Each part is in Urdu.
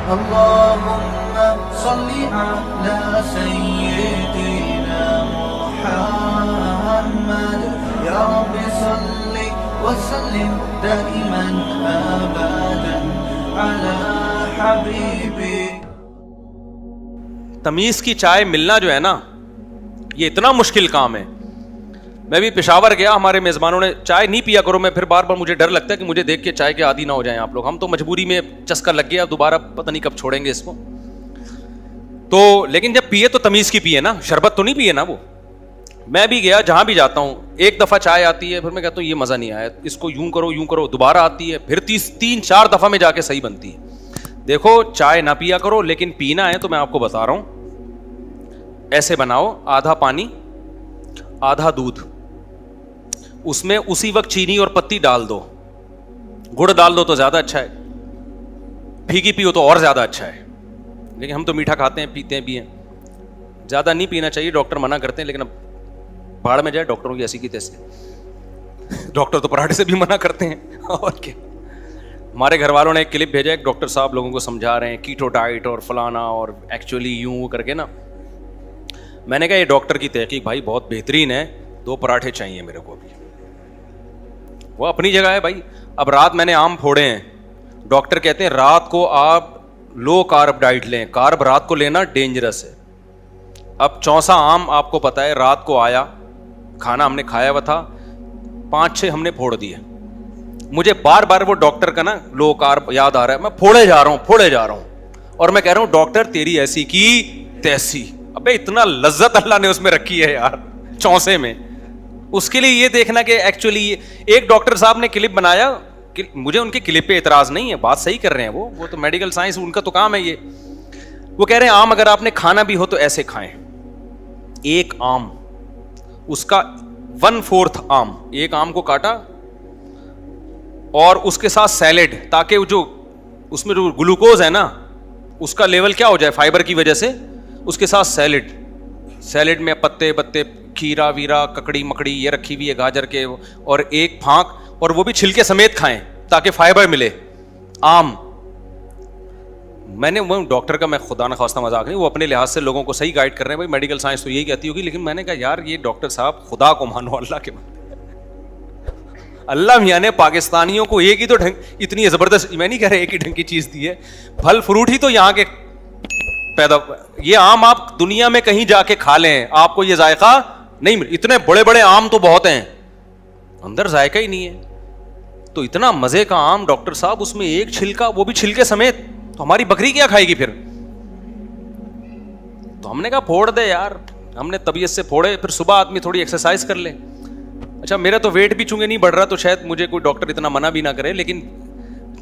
اللهم صل على سيدنا محمد يا رب صل وسلم دائما ابدا على حبيبي. تمیز کی چائے ملنا جو ہے نا یہ اتنا مشکل کام ہے. میں بھی پشاور گیا, ہمارے میزبانوں نے چائے نہیں پیا کرو, میں پھر بار بار مجھے ڈر لگتا ہے کہ مجھے دیکھ کے چائے کے عادی نہ ہو جائیں آپ لوگ. ہم تو مجبوری میں چسکا لگ گیا, دوبارہ پتہ نہیں کب چھوڑیں گے اس کو. تو لیکن جب پیے تو تمیز کی پیے نا, شربت تو نہیں پیے نا وہ. میں بھی گیا, جہاں بھی جاتا ہوں ایک دفعہ چائے آتی ہے, پھر میں کہتا ہوں یہ مزہ نہیں آیا, اس کو یوں کرو, دوبارہ آتی ہے, پھر 3-4 دفعہ میں جا کے صحیح بنتی ہے. دیکھو چائے نہ پیا کرو, لیکن پینا ہے تو میں آپ کو بتا رہا ہوں ایسے بناؤ, آدھا پانی آدھا دودھ, اس میں اسی وقت چینی اور پتی ڈال دو, گڑ ڈال دو تو زیادہ اچھا ہے, پھیکی پیو تو اور زیادہ اچھا ہے. لیکن ہم تو میٹھا کھاتے ہیں, پیتے ہیں بھی ہیں, زیادہ نہیں پینا چاہیے, ڈاکٹر منع کرتے ہیں, لیکن اب بھاڑ میں جائے ڈاکٹروں کی ایسی کی تیسے. ڈاکٹر تو پراٹھے سے بھی منع کرتے ہیں. اور کیا, ہمارے گھر والوں نے ایک کلپ بھیجا, ایک ڈاکٹر صاحب لوگوں کو سمجھا رہے ہیں کیٹو ڈائٹ اور فلانا اور ایکچولی یوں کر کے نا. میں نے کہا یہ ڈاکٹر کی تحقیق بھائی بہت بہترین ہے, 2 پراٹھے چاہیے میرے کو ابھی. وہ اپنی جگہ ہے بھائی. اب رات میں نے آم پھوڑے ہیں, ڈاکٹر کہتے ہیں رات کو آپ لو کارب ڈائٹ لیں, کارب رات کو لینا ڈینجرس ہے. اب 64 آم آپ کو پتا ہے رات کو آیا, کھانا ہم نے کھایا ہوا تھا, 5-6 ہم نے پھوڑ دیے. مجھے بار بار وہ ڈاکٹر کا نا لو کارب یاد آ رہا ہے, میں پھوڑے جا رہا ہوں اور میں کہہ رہا ہوں ڈاکٹر تیری ایسی کی تیسی. ابے اتنا لذت اللہ نے اس میں رکھی ہے یار 64 میں. اس کے لیے یہ دیکھنا کہ ایکچولی ایک ڈاکٹر صاحب نے کلپ بنایا, مجھے ان کے کلپ پہ اعتراض نہیں ہے, بات صحیح کر رہے ہیں وہ تو میڈیکل سائنس ان کا تو کام ہے یہ. وہ کہہ رہے ہیں آم اگر آپ نے کھانا بھی ہو تو ایسے کھائیں, ایک آم اس کا 1/4 آم, ایک آم کو کاٹا اور اس کے ساتھ سیلیڈ, تاکہ جو اس میں جو گلوکوز ہے نا اس کا لیول کیا ہو جائے فائبر کی وجہ سے, اس کے ساتھ سیلیڈ میں پتے کھیرا ویرا ککڑی مکڑی یہ رکھی ہوئی ہے گاجر کے, اور ایک پھانک, اور وہ بھی چھلکے سمیت کھائیں تاکہ فائبر ملے. آم میں نے وہ ڈاکٹر کا میں خدا نخواستہ مذاق نہیں, وہ اپنے لحاظ سے لوگوں کو صحیح گائڈ کر رہے ہیں, بھائی میڈیکل سائنس تو یہی کہتی ہوگی, لیکن میں نے کہا یار یہ ڈاکٹر صاحب خدا کو مانو, اللہ کے مانو. اللہ میاں نے پاکستانیوں کو ایک ہی تو ڈھنگ, اتنی زبردست, میں نہیں کہہ رہا ایک ہی ڈھنگ کی چیز دی ہے, پھل فروٹ ہی تو یہاں کے پیدا. یہ آم آپ دنیا میں کہیں جا کے کھا لیں آپ کو یہ ذائقہ نہیں مل, اتنے بڑے بڑے آم تو بہت ہیں, اندر ذائقہ ہی نہیں ہے. تو اتنا مزے کا آم ڈاکٹر صاحب, اس میں ایک چھلکا, وہ بھی چھلکے سمیت, تو ہماری بکری کیا کھائے گی پھر. تو ہم نے کہا پھوڑ دے یار, ہم نے طبیعت سے پھوڑے, پھر صبح آدمی تھوڑی ایکسرسائز کر لے. اچھا میرا تو ویٹ بھی چونکہ نہیں بڑھ رہا تو شاید مجھے کوئی ڈاکٹر اتنا منع بھی نہ کرے, لیکن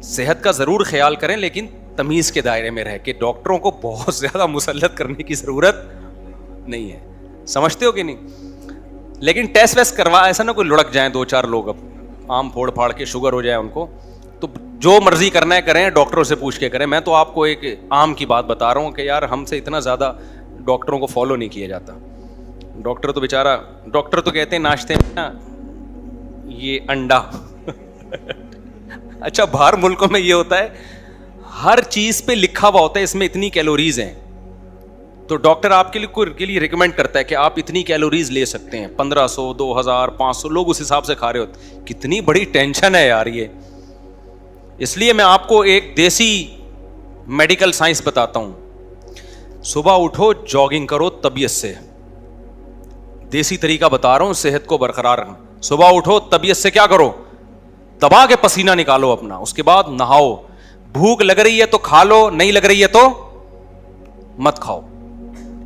صحت کا ضرور خیال کریں, لیکن تمیز کے دائرے میں رہ کے. ڈاکٹروں کو بہت زیادہ مسلط کرنے کی ضرورت نہیں ہے, سمجھتے ہو کہ نہیں. لیکن ٹیسٹ ویسٹ کروا, ایسا نہ کوئی لڑک جائیں 2-4 لوگ اب آم پھوڑ پھاڑ کے شوگر ہو جائے ان کو, تو جو مرضی کرنا ہے کریں, ڈاکٹروں سے پوچھ کے کریں. میں تو آپ کو ایک عام کی بات بتا رہا ہوں کہ یار ہم سے اتنا زیادہ ڈاکٹروں کو فالو نہیں کیا جاتا. ڈاکٹر تو بیچارہ, ڈاکٹر تو کہتے ہیں ناشتے میں نا یہ انڈا. اچھا باہر ملکوں میں یہ ہوتا ہے ہر چیز پہ لکھا ہوا ہوتا ہے اس میں اتنی کیلوریز ہیں, تو ڈاکٹر آپ کے لیے ریکمینڈ کرتا ہے کہ آپ اتنی کیلوریز لے سکتے ہیں, 1500 2000 500 لوگ اس حساب سے کھا رہے ہوتے. کتنی بڑی ٹینشن ہے یار یہ. اس لیے میں آپ کو ایک دیسی میڈیکل سائنس بتاتا ہوں. صبح اٹھو, جاگنگ کرو طبیعت سے, دیسی طریقہ بتا رہا ہوں صحت کو برقرار رکھنا. صبح اٹھو طبیعت سے کیا کرو, دبا کے پسینہ نکالو اپنا, اس کے بعد نہاؤ. بھوک لگ رہی ہے تو کھا لو, نہیں لگ رہی ہے تو مت کھاؤ.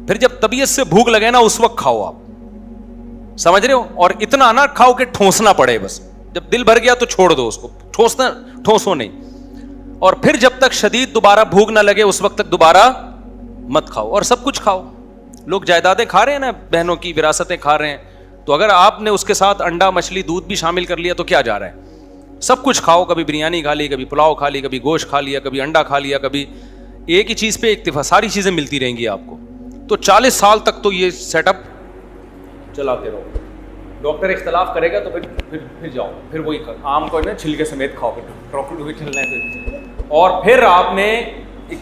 پھر جب طبیعت سے بھوک لگے نا اس وقت کھاؤ آپ, سمجھ رہے ہو. اور اتنا نہ کھاؤ کہ ٹھونسنا پڑے, بس جب دل بھر گیا تو چھوڑ دو اس کو, ٹھوسو نہیں. اور پھر جب تک شدید دوبارہ بھوک نہ لگے اس وقت تک دوبارہ مت کھاؤ. اور سب کچھ کھاؤ. لوگ جائیدادیں کھا رہے ہیں نا, بہنوں کی وراثتیں کھا رہے ہیں, تو اگر آپ نے اس کے ساتھ انڈا مچھلی دودھ بھی شامل کر لیا تو کیا جا رہا ہے. سب کچھ کھاؤ, کبھی بریانی کھا لی, کبھی پلاؤ کھا لی, کبھی گوشت کھا لیا, کبھی انڈا کھا لیا, کبھی ایک ہی چیز پہ اکتفا, ساری چیزیں ملتی رہیں گی آپ کو. تو 40 سال تک تو یہ سیٹ اپ چلاتے رہو. ڈاکٹر اختلاف کرے گا تو پھر جاؤ, پھر وہی آم کو نا چھلکے سمیت کھاؤ, ڈاکٹر کو چلنا ہے. اور پھر آپ نے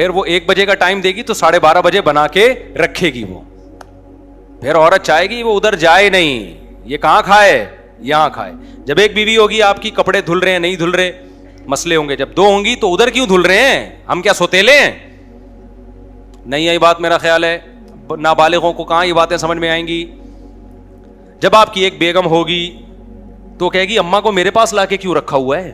پھر وہ 1 بجے کا ٹائم دے گی تو 12:30 بجے بنا کے رکھے گی وہ. پھر عورت چاہے گی وہ ادھر جائے نہیں, یہ کہاں کھائے, یہاں کھائے. جب ایک بیوی ہوگی آپ کی, کپڑے دھل رہے ہیں نہیں دھل رہے, مسئلے ہوں گے. جب 2 ہوں گی تو ادھر کیوں دھل رہے ہیں, ہم کیا سوتیلے ہیں؟ نہیں یہی بات میرا خیال ہے نابالغوں کو کہاں یہ باتیں سمجھ میں آئیں گی. جب آپ کی ایک بیگم ہوگی تو کہے گی اماں کو میرے پاس لا کے کیوں رکھا ہوا ہے,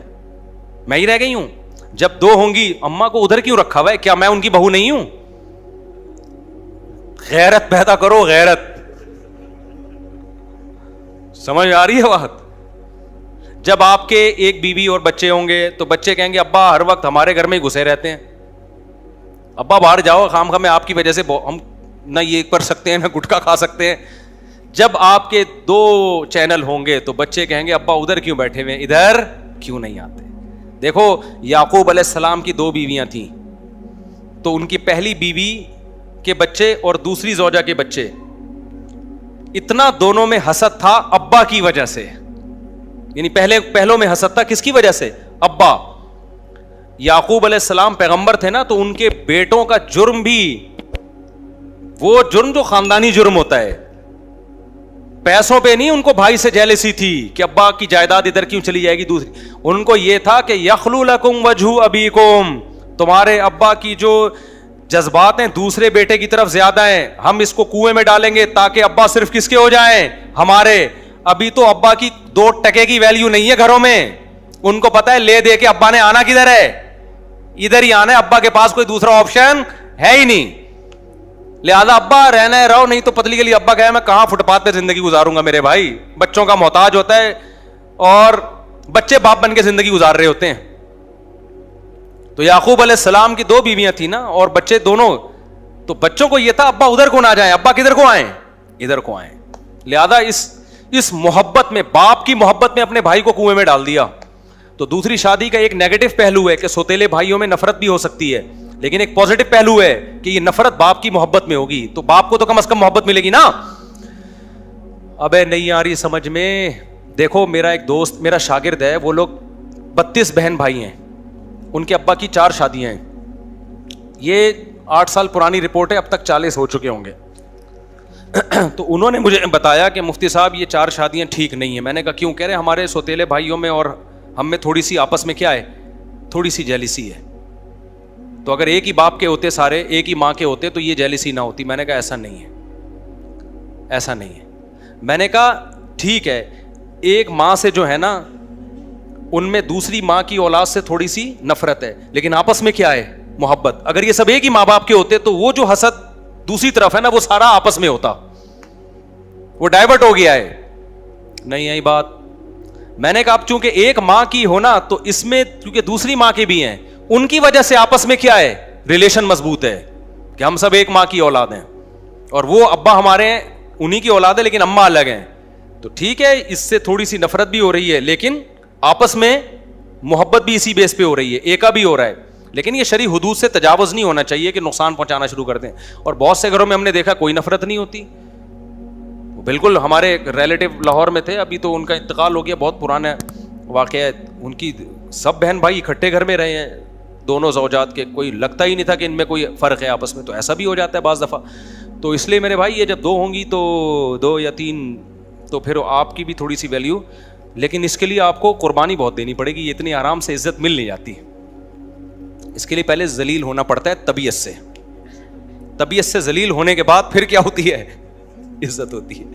میں ہی رہ گئی ہوں. جب 2 ہوں گی, اماں کو ادھر کیوں رکھا ہوا ہے, کیا میں ان کی بہو نہیں ہوں؟ غیرت پیدا کرو, غیرت. سمجھ آ رہی ہے بات؟ جب آپ کے ایک بیوی اور بچے ہوں گے تو بچے کہیں گے ابا ہر وقت ہمارے گھر میں ہی گھسے رہتے ہیں, ابا باہر جاؤ, خام خواہ میں آپ کی وجہ سے ہم نہ یہ کر سکتے ہیں نہ گٹکا کھا سکتے ہیں. جب آپ کے 2 چینل ہوں گے تو بچے کہیں گے ابا ادھر کیوں بیٹھے ہوئے, ادھر کیوں نہیں آتے. دیکھو یعقوب علیہ السلام کی 2 بیویاں تھیں, تو ان کی پہلی بیوی کے بچے اور دوسری زوجہ کے بچے, اتنا دونوں میں حسد تھا ابا کی وجہ سے. یعنی پہلوں میں حسد تھا کس کی وجہ سے, ابا. یعقوب علیہ السلام پیغمبر تھے نا, تو ان کے بیٹوں کا جرم بھی وہ جرم جو خاندانی جرم ہوتا ہے, پیسوں پہ نہیں. ان کو بھائی سے جیلسی تھی کہ ابا کی جائیداد ادھر کیوں چلی جائے گی دوسری. ان کو یہ تھا کہ یخلو لکم وجہ ابیکم, تمہارے ابا کی جو جذبات ہیں دوسرے بیٹے کی طرف زیادہ ہیں, ہم اس کو کنویں میں ڈالیں گے تاکہ ابا صرف کس کے ہو جائیں, ہمارے. ابھی تو ابا کی 2 ٹکے کی ویلیو نہیں ہے گھروں میں. ان کو پتا ہے لے دے کے ابا نے آنا کدھر ہے, ادھر ہی آنا ہے. ابا کے پاس کوئی دوسرا آپشن ہے ہی نہیں. لہذا ابا رہنا ہے رہو, نہیں تو پتلی کے لیے ابا کہے میں کہاں فٹ پاتھ پہ زندگی گزاروں گا. میرے بھائی بچوں کا محتاج ہوتا ہے اور بچے باپ بن کے زندگی گزار رہے ہوتے ہیں. تو یعقوب علیہ السلام کی 2 بیویاں تھیں نا, اور بچے دونوں. تو بچوں کو یہ تھا ابا ادھر کو نہ جائیں, ابا کدھر کو آئیں, ادھر کو آئیں. لہذا اس محبت میں, باپ کی محبت میں اپنے بھائی کو کنویں میں ڈال دیا. تو دوسری شادی کا ایک نیگیٹو پہلو ہے کہ سوتیلے بھائیوں میں نفرت بھی ہو سکتی ہے, لیکن ایک پازیٹو پہلو ہے کہ یہ نفرت باپ کی محبت میں ہوگی, تو باپ کو تو کم از کم محبت ملے گی نا. ابے نہیں آ رہی سمجھ میں. دیکھو میرا ایک دوست, میرا شاگرد ہے, وہ لوگ 32 بہن بھائی ہیں, ان کے ابا کی 4 شادیاں ہیں. یہ 8 سال پرانی رپورٹ ہے, اب تک 40 ہو چکے ہوں گے. تو انہوں نے مجھے بتایا کہ مفتی صاحب یہ 4 شادیاں ٹھیک نہیں ہیں. میں نے کہا کیوں؟ کہہ رہے ہمارے سوتیلے بھائیوں میں اور ہم میں تھوڑی سی آپس میں کیا ہے, تھوڑی سی جیلسی ہے. تو اگر ایک ہی باپ کے ہوتے, سارے ایک ہی ماں کے ہوتے تو یہ جیلسی نہ ہوتی. میں نے کہا ایسا نہیں ہے, ایسا نہیں ہے. میں نے کہا ٹھیک ہے, ایک ماں سے جو ہے نا ان میں دوسری ماں کی اولاد سے تھوڑی سی نفرت ہے, لیکن آپس میں کیا ہے, محبت. اگر یہ سب ایک ہی ماں باپ کے ہوتے تو وہ جو حسد دوسری طرف ہے نا وہ سارا آپس میں ہوتا, وہ ڈائیورٹ ہو گیا ہے. نہیں یہی بات. میں نے کہا اب چونکہ ایک ماں کی ہونا تو اس میں کیونکہ دوسری ماں کے بھی ہیں, ان کی وجہ سے آپس میں کیا ہے, ریلیشن مضبوط ہے کہ ہم سب ایک ماں کی اولاد ہیں, اور وہ ابا ہمارے ہیں انہی کی اولاد ہے لیکن اماں الگ ہیں. تو ٹھیک ہے, اس سے تھوڑی سی نفرت بھی ہو رہی ہے, لیکن آپس میں محبت بھی اسی بیس پہ ہو رہی ہے, ایکا بھی ہو رہا ہے. لیکن یہ شرعی حدود سے تجاوز نہیں ہونا چاہیے کہ نقصان پہنچانا شروع کر دیں. اور بہت سے گھروں میں ہم نے دیکھا کوئی نفرت نہیں ہوتی. بالکل ہمارے ریلیٹیو لاہور میں تھے, ابھی تو ان کا انتقال ہو گیا, بہت پرانا واقعہ ہے. ان کی سب بہن بھائی اکٹھے گھر میں رہے ہیں, دونوں زوجات کے, کوئی لگتا ہی نہیں تھا کہ ان میں کوئی فرق ہے آپس میں. تو ایسا بھی ہو جاتا ہے بعض دفعہ. تو اس لیے میرے بھائی یہ جب 2 ہوں گی تو 2 یا 3 تو پھر آپ کی بھی تھوڑی سی ویلیو, لیکن اس کے لیے آپ کو قربانی بہت دینی پڑے گی. یہ اتنی آرام سے عزت مل نہیں جاتی. اس کے لیے پہلے ذلیل ہونا پڑتا ہے طبیعت سے. طبیعت سے ذلیل ہونے کے بعد پھر کیا ہوتی ہے, عزت ہوتی ہے.